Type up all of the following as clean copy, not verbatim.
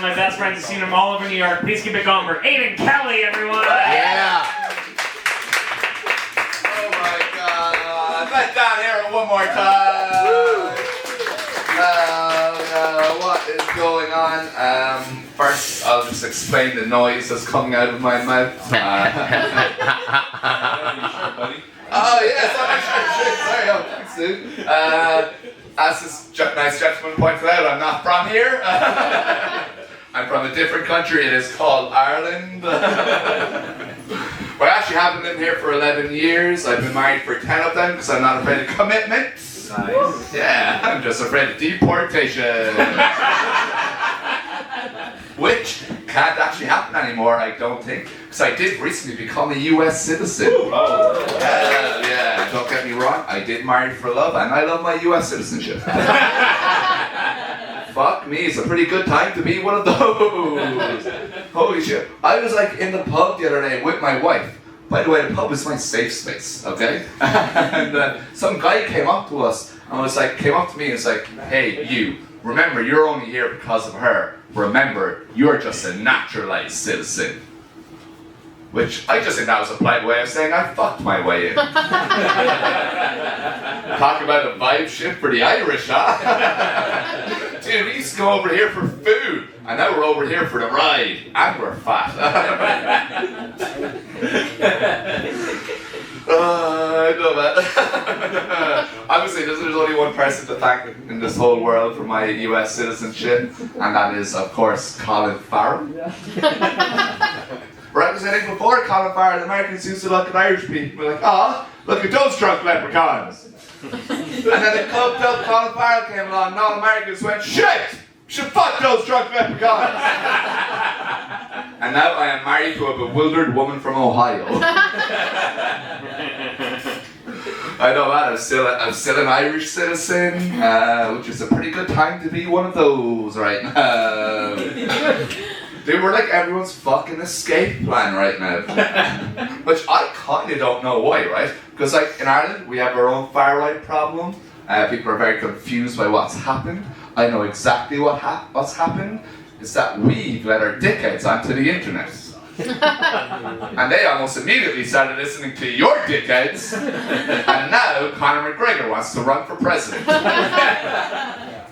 of my best friends. I've seen him all over New York. Please keep it going for Aidan QED, everyone. Yeah. Oh my God. Let down here one more time. What is going on? First, I'll just explain the noise that's coming out of my mouth. Oh, yes, I'm not sure. Sorry, thanks, dude. As this nice gentleman pointed out, I'm not from here. I'm from a different country. It is called Ireland. Well, I actually haven't been here for 11 years. I've been married for 10 of them because I'm not afraid of commitment. Nice. Yeah, I'm just afraid of deportation. Which can't actually happen anymore, I don't think. Because I did recently become a US citizen. Oh. Yeah, don't get me wrong, I did marry for love and I love my US citizenship. Fuck me, it's a pretty good time to be one of those. Holy shit. I was like in the pub the other day with my wife. By the way, the pub is my safe space, okay? And some guy came up to us and came up to me and was like, hey, you, remember you're only here because of her. Remember, you're just a naturalized citizen. Which I just think that was a polite way of saying I fucked my way in. Talk about a vibe shift for the Irish, huh? Dude, we used to go over here for food, and now we're over here for the ride, and we're fat. I know that. Obviously, there's only one person to thank in this whole world for my US citizenship, and that is, of course, Colin Farrell. Right, because I think before Colin Farrell, the Americans used to look at Irish people and be like, oh, look at those drunk leprechauns. And then the clubbed up Colin Farrell came along and all Americans went, shit! Should fuck those drunk leprechauns! And now I am married to a bewildered woman from Ohio. I know that, I'm still an Irish citizen, which is a pretty good time to be one of those right now. Dude, we're like everyone's fucking escape plan right now. Which I kinda don't know why, right? Because like in Ireland, we have our own far-right problem. People are very confused by what's happened. I know exactly what's happened. Is that we've let our dickheads onto the internet. And they almost immediately started listening to your dickheads. And now Conor McGregor wants to run for president.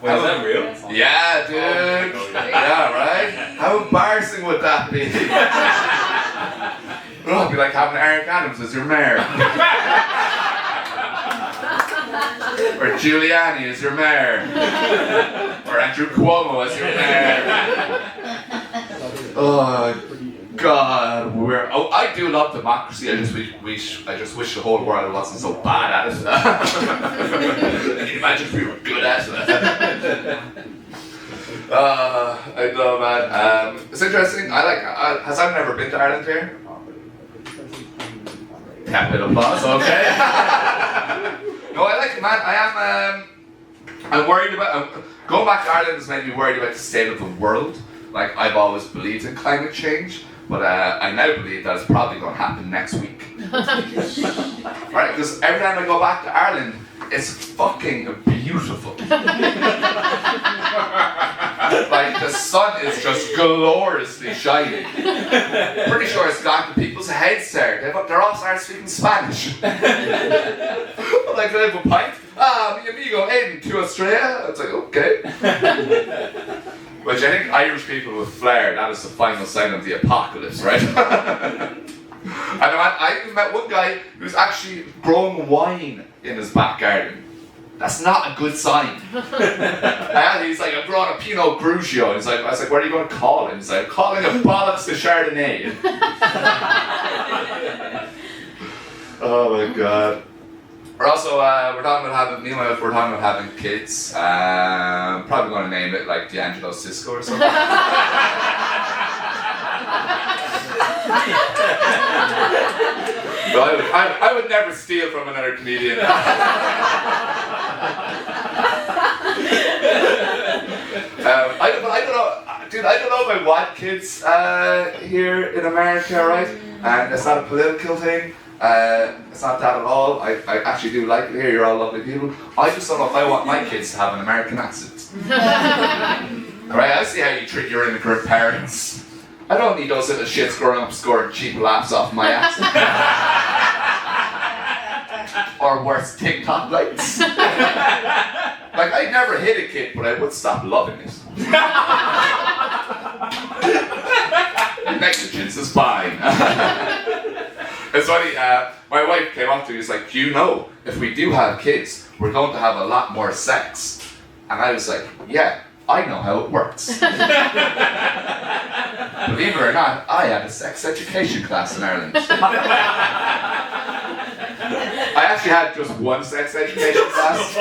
Wait, is that real? Yeah, dude. Yeah, right? How embarrassing would that be? Oh, it'd be like having Eric Adams as your mayor. Or Giuliani as your mayor. Or Andrew Cuomo as your mayor. Oh, God, I do love democracy. I just wish the whole world wasn't so bad at it. Can you imagine if we were good at it? I know, man. It's interesting. Has anyone ever been to Ireland here? Capital applause. Okay. No, I like it, man. I'm worried about going back to Ireland has made me worried about the state of the world. Like I've always believed in climate change. But I now believe that it's probably going to happen next week. Right? Because every time I go back to Ireland, it's fucking beautiful. Like the sun is just gloriously shining. Pretty sure it's got the people's heads there. They're all starting speaking Spanish. Like, can I have a pint? Mi amigo Aidan to Australia. It's like, okay. Which I think Irish people with flair, that is the final sign of the apocalypse, right? I even met one guy who's actually growing wine in his back garden. That's not a good sign. And he's like, I'm growing a Pinot Grigio. He's like, I was like, what are you going to call it? He's like, I'm calling it bollocks to Chardonnay. Oh my God. We're also, we're talking about having kids. Probably going to name it like D'Angelo Cisco or something. No, I would never steal from another comedian. I don't know, dude. I don't know if I want kids here in America, right? And it's not a political thing. It's not that at all. I actually do like it here. You're all lovely people. I just don't know if I want my kids to have an American accent. Right, I see how you treat your immigrant parents. I don't need those little shits growing up scoring cheap laughs off my ass. Or worse, TikTok likes. Like, I'd never hit a kid, but I would stop loving it. Negligence is fine. It's funny, my wife came up to me and was like, you know, if we do have kids, we're going to have a lot more sex. And I was like, yeah, I know how it works. Believe it or not, I had a sex education class in Ireland. I actually had just one sex education class.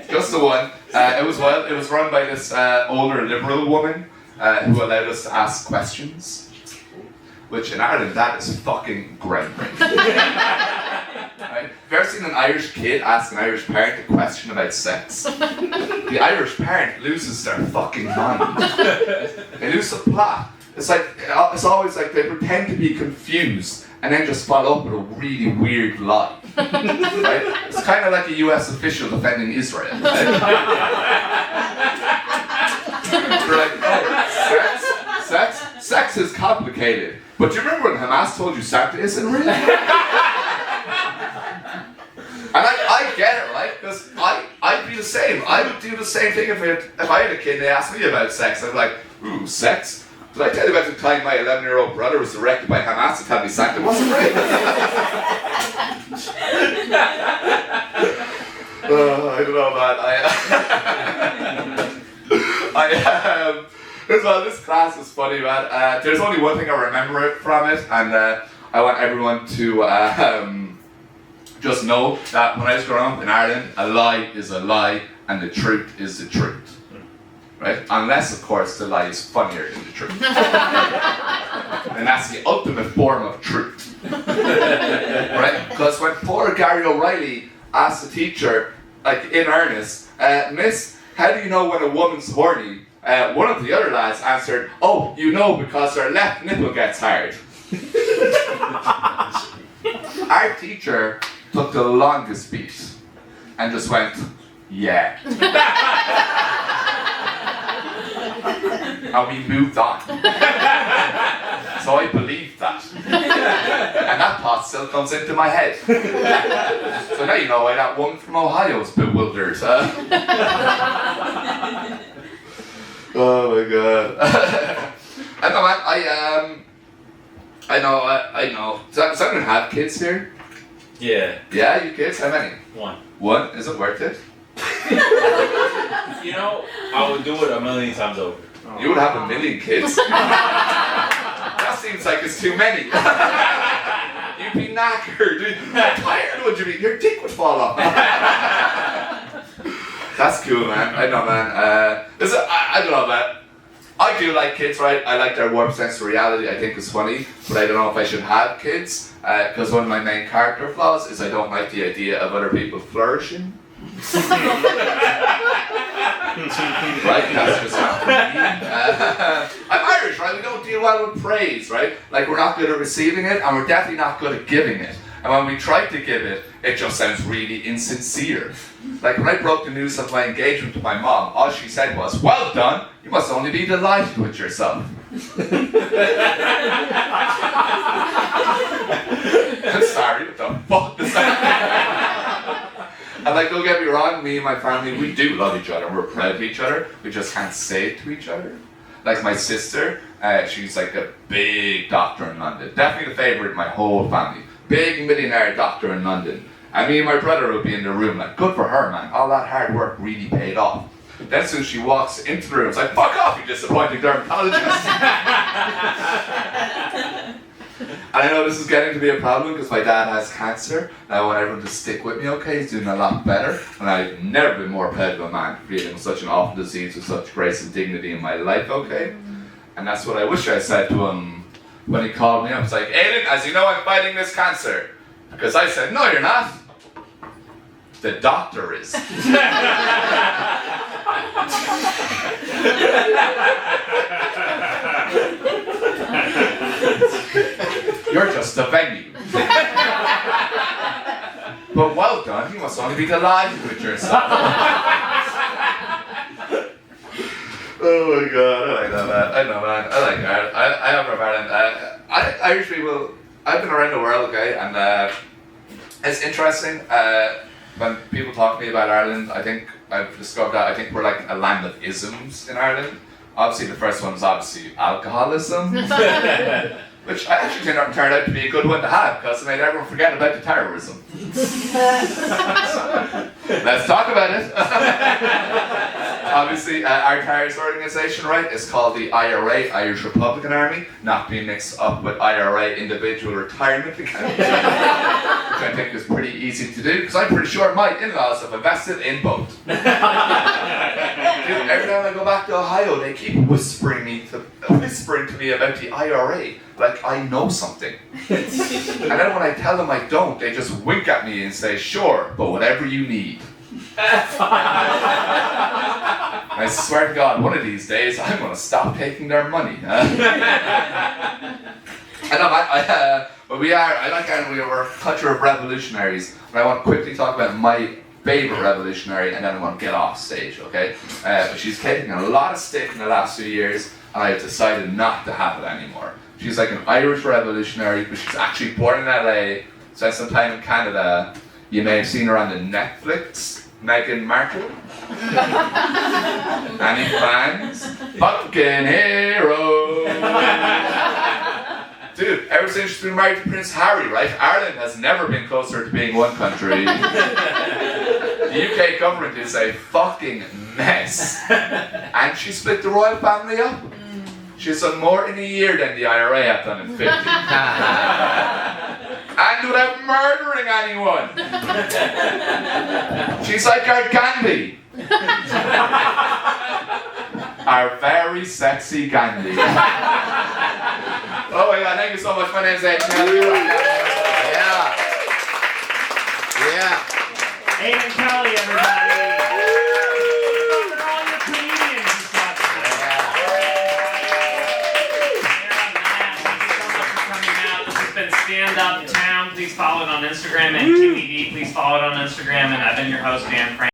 Just the one. It was run by this older liberal woman who allowed us to ask questions. Which in Ireland, that is fucking groundbreaking. Right? Have you ever seen an Irish kid ask an Irish parent a question about sex? The Irish parent loses their fucking mind. They lose the plot. It's always like they pretend to be confused and then just follow up with a really weird lie. Right? It's kind of like a US official defending Israel. Right? They're like, oh, sex is complicated. But do you remember when Hamas told you Santa isn't real? And I get it, right? Because I'd be the same. I would do the same thing if I had a kid and they asked me about sex. I'd be like, ooh, sex? Did I tell you about the time my 11-year-old brother was directed by Hamas to tell me Santa wasn't real? I don't know, man. This class was funny, man. There's only one thing I remember from it, and I want everyone to just know that when I was growing up in Ireland, a lie is a lie, and the truth is the truth. Right? Unless, of course, the lie is funnier than the truth. And that's the ultimate form of truth. Right? Because when poor Gary O'Reilly asked the teacher, like in earnest, Miss, how do you know when a woman's horny? One of the other lads answered, oh, you know because her left nipple gets hard. Our teacher took the longest beat and just went, yeah. And we moved on. So I believed that. And that thought still comes into my head. So now you know why that woman from Ohio is bewildered. Oh my god. I know, man. I know. Does anyone have kids here? Yeah. Yeah, you kids? How many? One. One? Is it worth it? You know, I would do it a million times over. You would have a million kids? That seems like it's too many. You'd be knackered. How tired would you be? Your dick would fall off. That's cool, man. I know, man. I don't know, man. I do like kids, right? I like their warm sense of reality. I think it's funny, but I don't know if I should have kids because one of my main character flaws is I don't like the idea of other people flourishing. Right? That's just not me. I'm Irish, right? We don't deal well with praise, right? Like we're not good at receiving it, and we're definitely not good at giving it. And when we try to give it, it just sounds really insincere. Like when I broke the news of my engagement to my mom, all she said was, well done, you must only be delighted with yourself. I'm sorry, what the fuck does that mean? And like, don't get me wrong, me and my family, we do love each other. We're proud of each other. We just can't say it to each other. Like my sister, she's like a big doctor in London. Definitely the favourite in my whole family. Big millionaire doctor in London. And me and my brother would be in the room like, good for her, man. All that hard work really paid off. Then as soon as she walks into the room, it's like, fuck off, you disappointing dermatologist. And I know this is getting to be a problem because my dad has cancer. And I want everyone to stick with me, okay? He's doing a lot better. And I've never been more proud of a man dealing with such an awful disease with such grace and dignity in my life, okay? And that's what I wish I said to him when he called me up. It's like, Aidan, as you know, I'm fighting this cancer. Because I said, no, you're not. The doctor is. You're just a venue. But well done, you must only be delighted with yourself. Oh my god, I like that, man. I know, man. I like Ireland. I am from Ireland. Irish people, I've been around the world, okay, and it's interesting. When people talk to me about Ireland, I think I've discovered that I think we're like a land of isms in Ireland. Obviously, the first one is obviously alcoholism, which I actually turned out to be a good one to have because it made everyone forget about the terrorism. Let's talk about it. Obviously, our terrorist organisation, right, is called the IRA, Irish Republican Army, not being mixed up with IRA, Individual Retirement Account, which I think is pretty easy to do, because I'm pretty sure my in-laws have invested in both. Dude, every time I go back to Ohio, they keep whispering to me about the IRA, like I know something. And then when I tell them I don't, they just wink at me and say, sure, but whatever you need. I swear to God, one of these days I'm going to stop taking their money. I know, but I like Ireland. We're a culture of revolutionaries. And I want to quickly talk about my favourite revolutionary, and then I want to get off stage, okay? But she's taken a lot of stick in the last few years, and I've decided not to have it anymore. She's like an Irish revolutionary, but she's actually born in LA, spent some time in Canada. You may have seen her on the Netflix. Meghan Markle. Any fans? Fucking hero. Dude, ever since she's been married to Prince Harry, right? Ireland has never been closer to being one country. The UK government is a fucking mess. And she split the royal family up. She's done more in a year than the IRA have done in 50. And without murdering anyone. She's like our Gandhi. Our very sexy Gandhi. Oh my god, thank you so much. My name's Aidan QED. Yeah. Aidan QED, everybody. For all your comedians who talk tonight. Thank you so much for coming out. This has been Stand Up Town. Please follow it on Instagram, and QED. Please follow it on Instagram. And I've been your host, Dan Frank.